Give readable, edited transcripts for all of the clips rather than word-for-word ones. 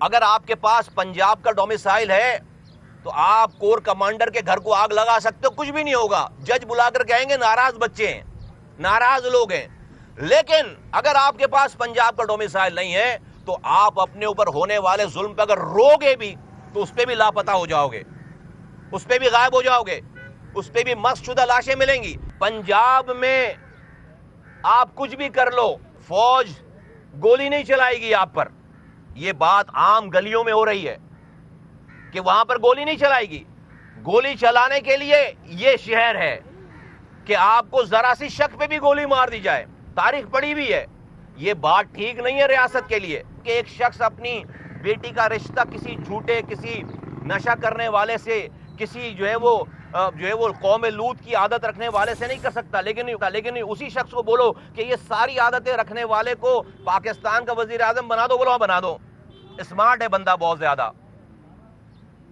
اگر آپ کے پاس پنجاب کا ڈومیسائل ہے تو آپ کور کمانڈر کے گھر کو آگ لگا سکتے ہو، کچھ بھی نہیں ہوگا. جج بلا کر کہیں گے ناراض بچے ہیں، ناراض لوگ ہیں. لیکن اگر آپ کے پاس پنجاب کا ڈومیسائل نہیں ہے تو آپ اپنے اوپر ہونے والے ظلم پہ اگر روگے بھی تو اس پہ بھی لاپتہ ہو جاؤ گے، اس پہ بھی غائب ہو جاؤ گے، اس پہ بھی مسخ شدہ لاشیں ملیں گی. پنجاب میں آپ کچھ بھی کر لو، فوج گولی نہیں چلائے گی آپ پر. یہ بات عام گلیوں میں ہو رہی ہے کہ وہاں پر گولی نہیں چلائے گی. گولی چلانے کے لیے یہ شہر ہے کہ آپ کو ذرا سی شک پہ بھی گولی مار دی جائے. تاریخ پڑھی بھی ہے. یہ بات ٹھیک نہیں ہے ریاست کے لیے کہ ایک شخص اپنی بیٹی کا رشتہ کسی جھوٹے، کسی نشہ کرنے والے سے، کسی جو ہے وہ قوم لوط کی عادت رکھنے والے سے نہیں کر سکتا. لیکن اسی شخص کو بولو کہ یہ ساری عادتیں رکھنے والے کو پاکستان کا وزیر اعظم بنا دو، بولو بنا دو. اسمارٹ ہے بندہ بہت زیادہ،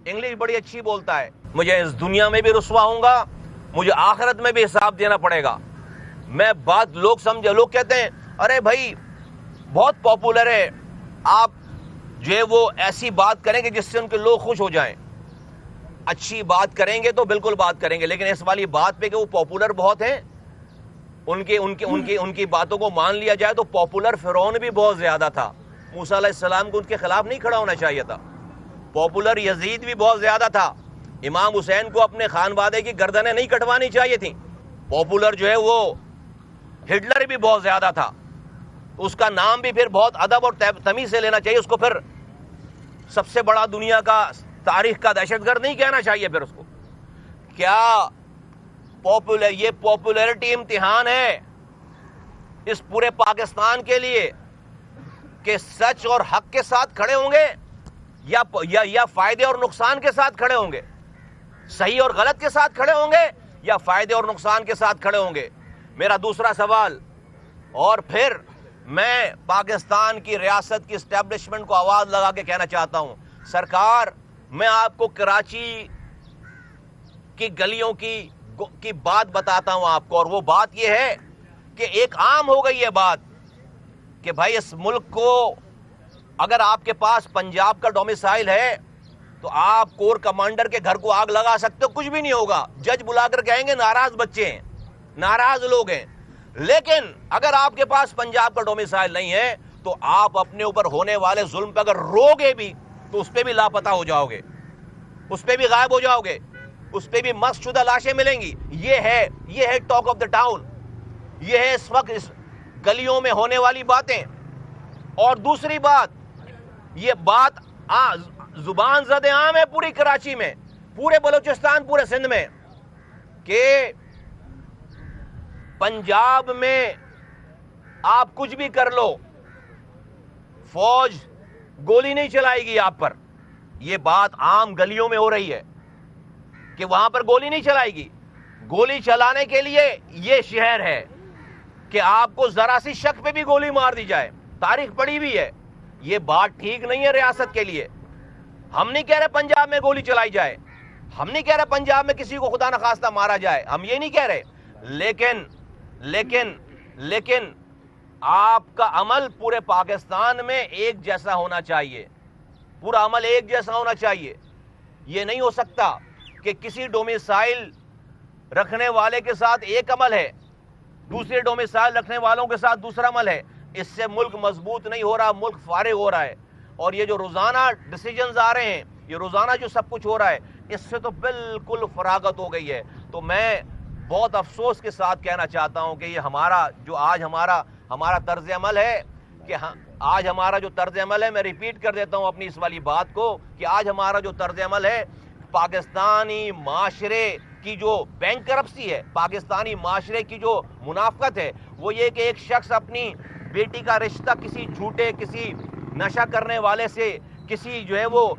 انگلش بڑی اچھی بولتا ہے. مجھے اس دنیا میں بھی رسوا ہوں گا، مجھے آخرت میں بھی حساب دینا پڑے گا. میں بات لوگ سمجھے، لوگ کہتے ہیں ارے بھائی بہت پاپولر ہے، آپ جو ہے وہ ایسی بات کریں گے جس سے ان کے لوگ خوش ہو جائیں. اچھی بات کریں گے تو بالکل بات کریں گے، لیکن اس والی بات پہ کہ وہ پاپولر بہت ہیں، ان کی باتوں کو مان لیا جائے تو پاپولر فرعون بھی بہت زیادہ تھا. موسیٰ علیہ السلام کو ان کے خلاف نہیں کھڑا ہونا چاہیے تھا. پاپولر یزید بھی بہت زیادہ تھا. امام حسین کو اپنے خانوادے کی گردنیں نہیں کٹوانی چاہیے تھیں. پاپولر جو ہے وہ ہٹلر بھی بہت زیادہ تھا. اس کا نام بھی پھر بہت ادب اور تمیز سے لینا چاہیے. اس کو پھر سب سے بڑا دنیا کا تاریخ کا دہشت گرد نہیں کہنا چاہیے. پھر اس کو کیا یہ پاپولیرٹی امتحان ہے اس پورے پاکستان کے لیے کہ سچ اور حق کے ساتھ کھڑے ہوں گے یا فائدے اور نقصان کے ساتھ کھڑے ہوں گے، صحیح اور غلط کے ساتھ کھڑے ہوں گے یا فائدے اور نقصان کے ساتھ کھڑے ہوں گے. میرا دوسرا سوال، اور پھر میں پاکستان کی ریاست کی اسٹیبلشمنٹ کو آواز لگا کے کہنا چاہتا ہوں، سرکار میں آپ کو کراچی کی گلیوں کی بات بتاتا ہوں آپ کو، اور وہ بات یہ ہے کہ ایک عام ہو گئی ہے بات کہ بھائی اس ملک کو اگر آپ کے پاس پنجاب کا ڈومیسائل ہے تو آپ کور کمانڈر کے گھر کو آگ لگا سکتے ہو، کچھ بھی نہیں ہوگا. جج بلا کر کہیں گے ناراض بچے ہیں، ناراض لوگ ہیں. لیکن اگر آپ کے پاس پنجاب کا ڈومیسائل نہیں ہے تو آپ اپنے اوپر ہونے والے ظلم پہ اگر روگے بھی تو اس پہ بھی لاپتہ ہو جاؤ گے، اس پہ بھی غائب ہو جاؤ گے، اس پہ بھی مسخ شدہ لاشیں ملیں گی. یہ ہے ٹاک آف دا ٹاؤن، یہ ہے اس وقت اس گلیوں میں ہونے والی باتیں. اور دوسری بات، یہ بات زبان زد عام ہے پوری کراچی میں، پورے بلوچستان، پورے سندھ میں، کہ پنجاب میں آپ کچھ بھی کر لو فوج گولی نہیں چلائے گی آپ پر. یہ بات عام گلیوں میں ہو رہی ہے کہ وہاں پر گولی نہیں چلائے گی. گولی چلانے کے لیے یہ شہر ہے کہ آپ کو ذرا سی شک پہ بھی گولی مار دی جائے. تاریخ پڑھی بھی ہے. یہ بات ٹھیک نہیں ہے ریاست کے لیے. ہم نہیں کہہ رہے پنجاب میں گولی چلائی جائے، ہم نہیں کہہ رہے پنجاب میں کسی کو خدا نخواستہ مارا جائے، ہم یہ نہیں کہہ رہے. لیکن آپ کا عمل پورے پاکستان میں ایک جیسا ہونا چاہیے، پورا عمل ایک جیسا ہونا چاہیے. یہ نہیں ہو سکتا کہ کسی ڈومیسائل رکھنے والے کے ساتھ ایک عمل ہے، دوسرے ڈومیسائل رکھنے والوں کے ساتھ دوسرا عمل ہے. اس سے ملک مضبوط نہیں ہو رہا، ملک فارغ ہو رہا ہے. اور یہ جو روزانہ ڈیسیجنز آ رہے ہیں، یہ روزانہ جو سب کچھ ہو رہا ہے، اس سے تو بالکل فراغت ہو گئی ہے. تو میں بہت افسوس کے ساتھ کہنا چاہتا ہوں کہ یہ آج ہمارا طرز عمل ہے، کہ آج ہمارا جو طرز عمل ہے، میں ریپیٹ کر دیتا ہوں اپنی اس والی بات کو، کہ آج ہمارا جو طرز عمل ہے، پاکستانی معاشرے کی جو بینکرپسی ہے، پاکستانی معاشرے کی جو منافقت ہے، وہ یہ کہ ایک شخص اپنی بیٹی کا رشتہ کسی جھوٹے، کسی نشہ کرنے والے سے، کسی جو ہے وہ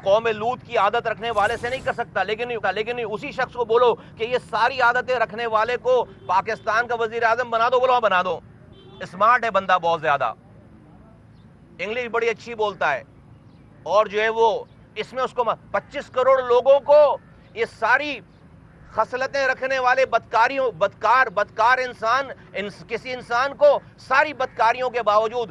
قوم لوط کی عادت رکھنے والے سے نہیں کر سکتا. لیکن اسی شخص کو بولو کہ یہ ساری عادتیں رکھنے والے کو پاکستان کا وزیر اعظم بنا دو، بولو بنا دو. اسمارٹ ہے بندہ بہت زیادہ، انگلش بڑی اچھی بولتا ہے. اور جو ہے وہ اس میں اس کو 25 کروڑ لوگوں کو یہ ساری خصلتیں رکھنے والے بدکار انسان، کسی انسان کو ساری بدکاریوں کے باوجود